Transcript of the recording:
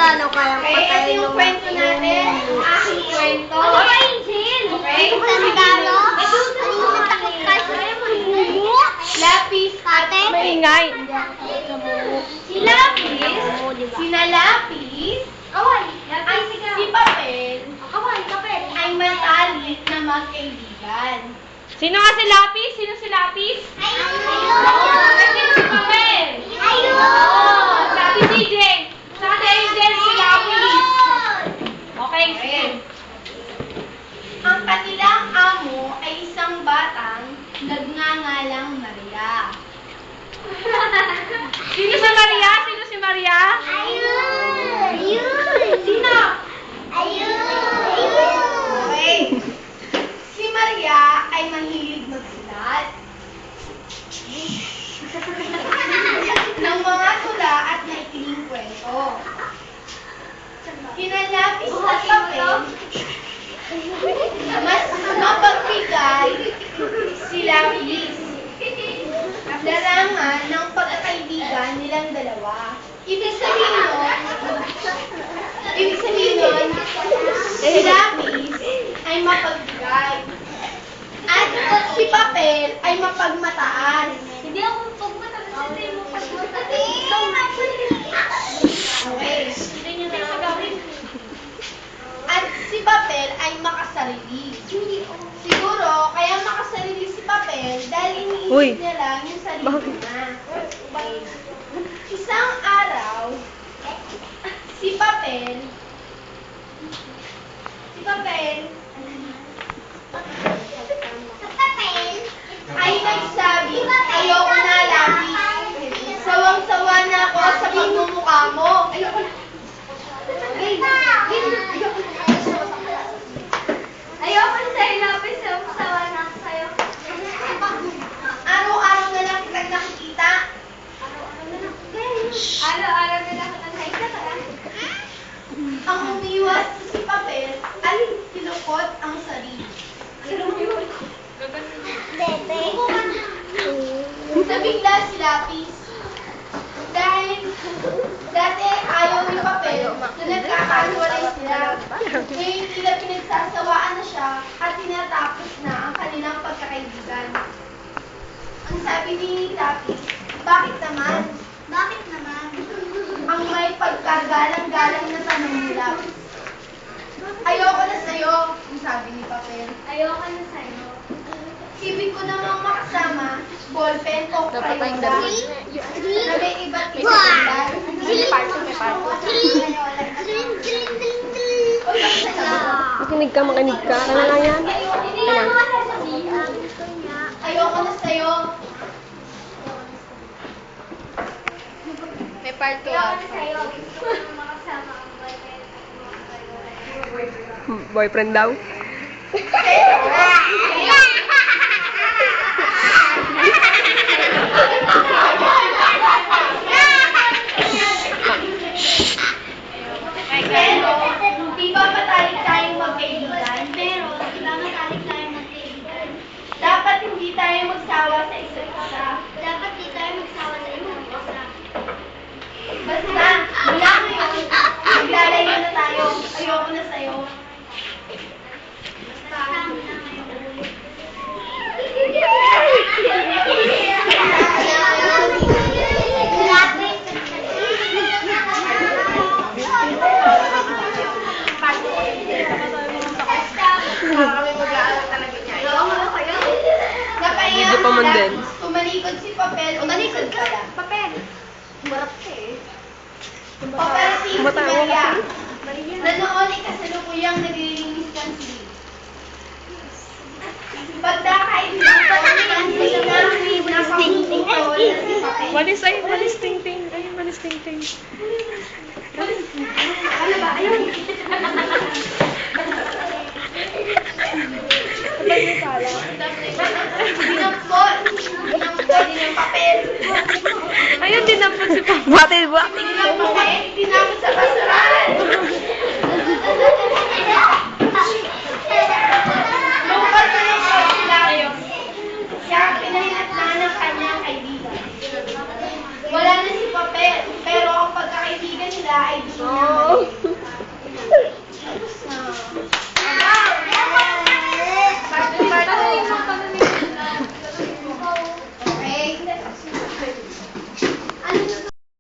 Paano kaya Okay, ito yung kwento natin. Aking kwento. Okay? Lapis at Maingay. Sina Lapis, at si Papel ay matalik na magkaibigan. Sino nga si Lapis? Sino si Lapis? Sino si Papel? Sabi CJ. Sa Angel si Lapis. Okay, sige. Ang kanilang amo ay isang batang nagngangalang Maria. Sino si Maria? Sino si Maria? Sino? Okay. Si Maria ay mahilig magsulat ng mga tula at maikling kwento. Kinalapis at papel, mas mapagbigay si Lapis. Larangan ng pagkakaibigan nilang dalawa. Ibig sabihin nun, si Lapis ay mapagbigay. At si Papel ay mapagmataas. Hindi ako pagmataas. Okay. At si Papel ay makasarili. Siguro, kaya makasarili si Papel dahil iniisip niya lang yung sarili niya. Isang araw, si Papel ay nagsabi, ayoko na, Lapis. Sawang-sawa na ako sa pagmumukha mo. Ayoko na. Ayoko na sa'yo, Lapis. Sawang-sawa na ako sa'yo. Araw-araw na lang kitang nakikita. Araw-araw na lang kitang nakikita. Ang umiwas si Papel ay tinukot ang sarili. Nabigla si Lapis. Dahil dati ayaw ni Papel na nagkakahiwalay sila. Ngayon tila pinagsasawaan na siya at tinatapos na ang kanilang pagkakaibigan. Ang sabi ni Lapis, bakit naman? Ang may pagkagalang-galang na tanong ni Lapis. Ayoko na sa'yo, ang sabi ni Papel. Ayoko na sa'yo. Ibig ko namang makasama, ballpen o crayon na may iba't ibang kulay. Makinig ka. Ano lang yan? Ayoko na sa'yo. May part 2. Ayoko na sa'yo. Gusto ko namang makasama ang ballpen o crayon. Boyfriend daw? Di ba matalik tayong magkaibigan? Dapat hindi tayo magsawa sa isa't isa. Basta, mula ngayon, maglalayo na tayo. Ayoko na sa'yo. Video pa man din. Tumalikod si Papel. Tumalikod ka. Papel. Humarap ka eh. Paparating si Maria. Na noon ay kasalukuyang naglilinis ng silid. Pagdakay ng Walis ting-ting. Ay, walis ting-ting. Ano ba? Ayun. Dinampot ng papel. Ayun, dinampot si Papa. Bati. Dinampot sa